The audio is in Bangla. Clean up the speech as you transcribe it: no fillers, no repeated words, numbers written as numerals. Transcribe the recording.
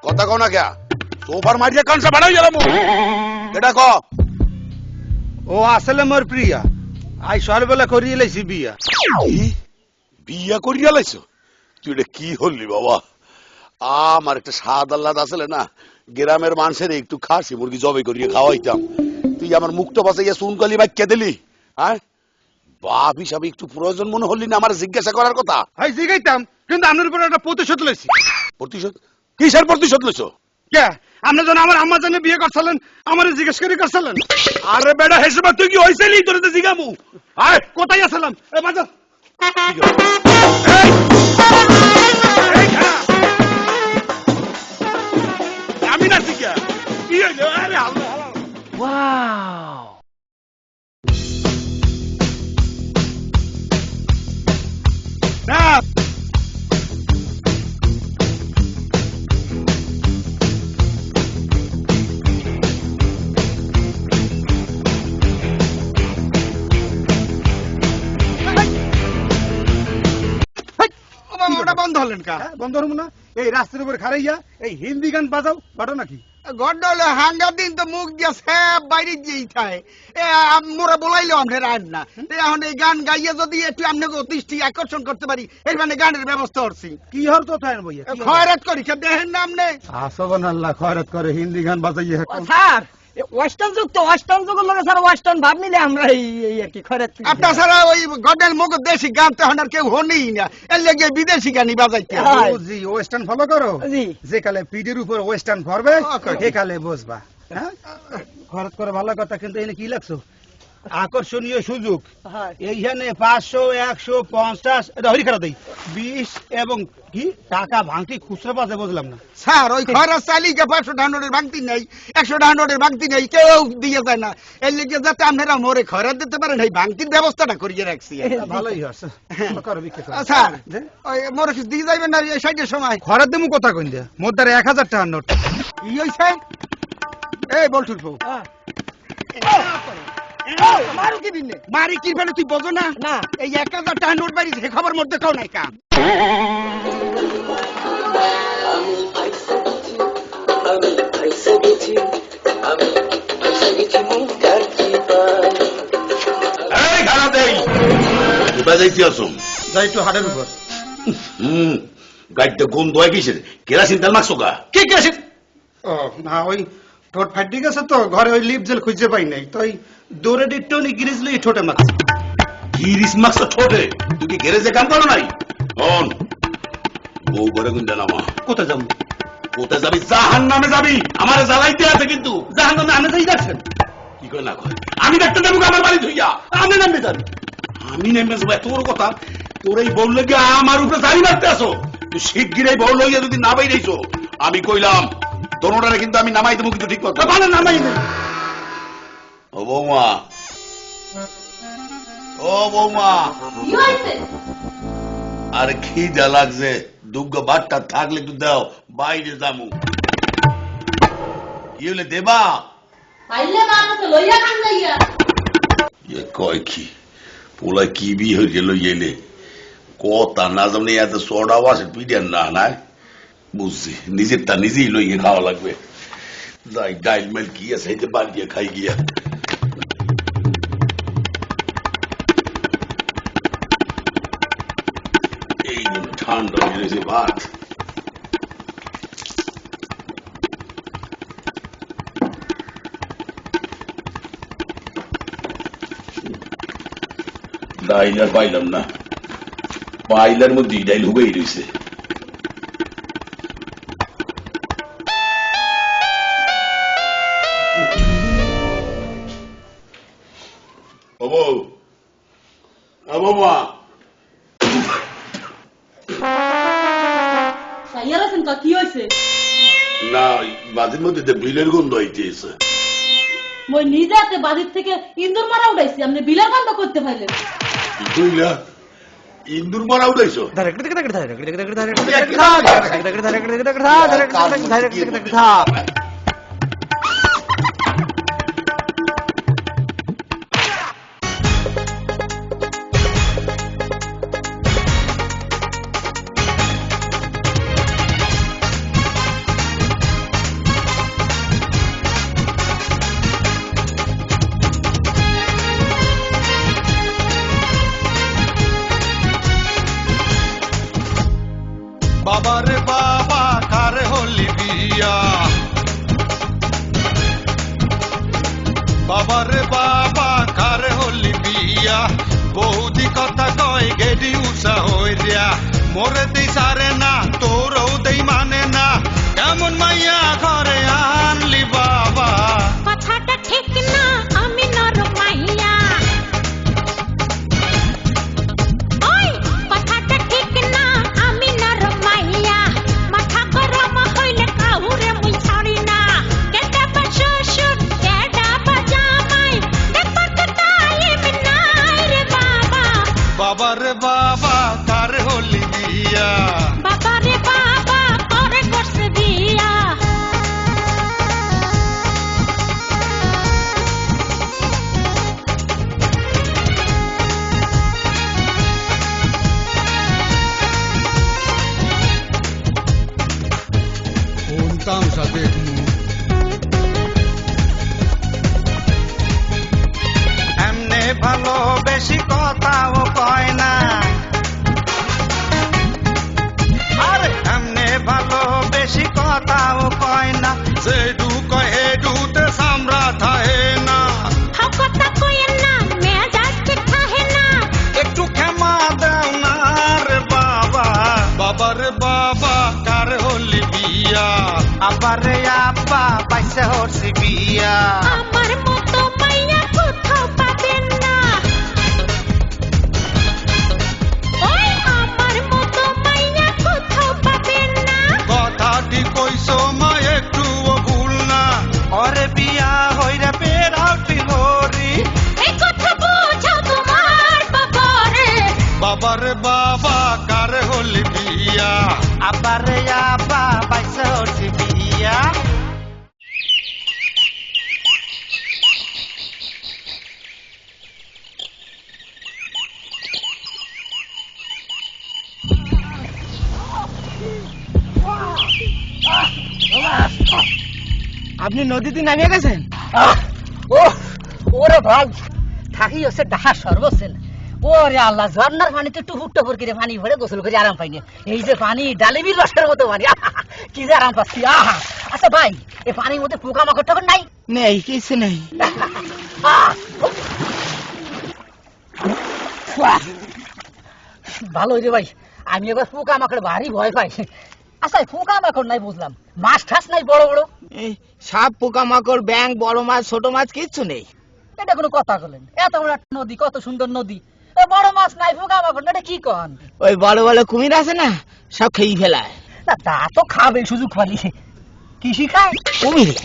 কথা কও না কে সোফার মারিয়ে কানসা বাড়াই গেলাম এটা ক ও আসলে মোর প্রিয়া আই সরবেলা করিয়ে লাইছি বিয়া বিয়া করিয়া লাইছো তুই এটা কি হলি বাবা আমার একটা স্বাদ আল্লাদ আসলে না গ্রামের মানুষের একটু খাসি মুরগি জবে করিয়ে খাওয়াইতাম তুই আমার মুখটা বাঁচাইয়া সুনকালি বাক্যা দিলি হ্যাঁ বাপ হিসাবে একটু প্রয়োজন মনে হলি না আমার জিজ্ঞাসা করার কথা আই জিগাইতাম কিন্তু আপনার উপর একটা প্রতিশোধ লইছি প্রতিশোধ কিসের প্রতিশোধ লইছো কে আপনি যখন আমার আম্মা জানে বিয়ে করছিলেন আমারে জিজ্ঞেস করে করছিলেন আরে বেটা হেসবা তুই কি হইছিলি তোর তো জিগামু আয় কোথায় আসলাম এ বাজা আমি না জিগা কি হইলো আরে আল্লাহ ওয়াও না ওটা বন্ধ হলেন কা বন্ধ হলো না এই রাস্তার উপর খারাইয়া এই হিন্দি গান বাজাও বাটো নাকি গন্ডলে হাঙ্গা দিন তো মুখ দিয়া সব বাইরে যেই থাকে মোরা বলাইলো আমরা রান না এখন এই গান গাইয়ে যদি একটু আপনাকে দৃষ্টি আকর্ষণ করতে পারি এই মানে গানের ব্যবস্থা করছি কি হর তো থাকেন বইয়া খয়রাত করি সব দেখেন না আপনি আসবন আল্লাহ খয়রাত করে হিন্দি গান বাজাইয়া স্যার ওয়েস্টার্ন যুগ তো ওয়েস্টার্ন যুগের লগে স্যার ওয়েস্টার্ন ভাব মিলে আমরা এই আর কি খয়রাত আপনার ছাড়া ওই গডেল মুখ দেশি গান তো এখন আর কেউ হনেই না এর লেগে বিদেশি গানই বাজাইতে হ্যাঁ। জি ওয়েস্টার্ন ফলো করো জি। যে কালে পিডির উপর ওয়েস্টার্ন করবে Okay. সে কালে বসবা হ্যাঁ খরচ করে ভালো কথা কিন্তু এনে কি লাগছো আকর্ষণীয় সুযোগ হ্যাঁ। এইখানে 500 150 এটা হরি খারাপ দেই 20 এবং কি টাকা ভাঙতি খুচরা পাতে বুঝলাম না স্যার ওই খয়রাত চালিয়ে 500 ডাউনলোডের ভাঙতি নেই 100 ডাউনলোডের ভাঙতি নেই কেউ দিয়ে যায় না এর লেগে যাতে আপনারা মোরে খয়রাত দিতে পারেন এই ভাঙতির ব্যবস্থাটা করিয়ে রাখছি ভালোই হচ্ছে করো বিক্রি করো স্যার যে? ওই মোরে কিছু দিয়ে যাবেন না এই সাইডের সময় খরার দেমু কথা কইন দে মোর দ্বারা 1000 টাকা নোট কি হইছে এই বলছুর বউ মারু কি দিনে মারি কি ফেলে তুই বোঝো না না। এই 1000 টাকা নোট বাড়ি সে খবর মধ্যে কেউ নাই কাম এই খানা দেই কোথায় যাইতে আসো যাই একটু হাড়ের উপর গাড়িতে গন্ধ হয় কিসের কেরাসিন তেল মাখছো গা কি কি আছে ও না ওই ঠোঁট ফাটি গেছে তো ঘরে ওই লিপ জেল খুঁজে পাই নাই তো ওই দৌড়ে ডিটনি গ্রিজলি ঠোঁটে মাছ গিরিস মাখছো ঠোঁটে তুই কি গ্যারেজে কাম করো নাই হন বউ ঘরে গুঞ্জা নামা কোথায় যাবো কোথায় যাবি জাহান নামে যাবি আমারে জ্বালাইতে আছে কিন্তু জাহান নামে আনে যাই যাচ্ছেন কি করে না কয় আমি দেখতে যাবো আমার বাড়ি ধুইয়া আমি নামবে যান আমি নেমে যাবো তোর কথা তোর এই বউ লেগে আমার উপরে জারি মারতে আসো তুই শিগগির এই বউ লইয়া যদি না বাইরেছো আমি কইলাম দোনোটারে কিন্তু আমি নামাই দেবো কিন্তু ঠিক কথা ভালো নামাই দেন ও বৌমা ও বৌমা কি হয়েছে? আরে খিদা লাগছে দুগ্গ বাট্টা থাকলে একটু দাও বাইরে যামু কি হলে দেবা পাইলে মানুষ লইয়া খান যাইয়া এ কয় কি পোলা কি বি হয়ে গেল এলে কথা না জানি এত সোডা বাসে পিডিয়ান না নাই বুঝছি নিজেরটা নিজেই লইয়ে খাওয়া লাগবে যাই ডাইল মেল কি আছে এই যে বাড়ি গিয়ে খাই গিয়া এই ঠান্ডা হয়ে গেছে ভাত ডাইল আর পাইলাম না পাইলার মধ্যে ডাইল হুবেই রয়েছে বাবা সাইয়ার আছেন তো কি হয়েছে? না বাদের মধ্যে বিলের গন্ধ হইতেছে মই নিজে হাতে বাড়ির থেকে ইন্দুর মারা উঠাইছি আপনি বিলার কাণ্ড করতে পারলেন ইন্দুর মারা উঠাইছো তামসা দেখমু। এমনে ভালো বেশি কথাও কয় না, আর এমনে ভালো বেশি কথাও কয় না, যেডু কয় হেডুতে সামরা থাহে না। কথা কইেন না মেজাজ ঠিক থাকে না। একটু ক্ষমা দাও না রে বাবা। বাবারে বাবা কার হলি বিয়া, আবারে আব্বা পাইছে হরছি বিয়া। আমার মতো মাইয়া কোথাও পাবেন না। ওই আমার মতো মাইয়া কোথাও পাবেন না। কথাটি কইছো মা একটুও ভুল না। ওরে বিয়া হইরে বেড়াউটি হরি। এই কথা বোঝাও তোমার বাবারে। বাবারে বাবা কার হলি বিয়া, আবারে আব্বা পাইছে হরছি বিয়া। আপনি নদীতে নামিয়ে গেছেন? ও ওরে ভাই থাকি হচ্ছে ডাহা সর্বসেন। ওরে আল্লাহ, ঝর্ণার পানিতে টুপুর টুপুর করে পানি ভরে গোসল করে আরাম পাইনি। এই যে পানি ডালিমির রসের মতো পানি, কি যে আরাম পাচ্ছি। আহা, আচ্ছা ভাই এই পানির মধ্যে পোকা মাকড় টাকড় নাই? নেই, কিছু নেই। ভালো রে ভাই, আমি এবার পোকা মাকড় ভারী ভয় পাই। আচ্ছা পোকা মাকড় নাই বুঝলাম, মাছ ঠাস নাই বড় বড়? এই সাপ, পোকামাকড়, ব্যাঙ, বড় মাছ, ছোট মাছ কিচ্ছু নেই। এটা কোনো কথা বলেন? এত বড় একটা নদী, কত সুন্দর নদী, এ বড় মাছ নাই, পোকা মাকড় না, এটা কি কন? ওই বড় বড় কুমির আছে না, সব খেয়ে ফেলায়। না তা তো খাবে সুযোগ পালি। কি শিখায়? কুমিরে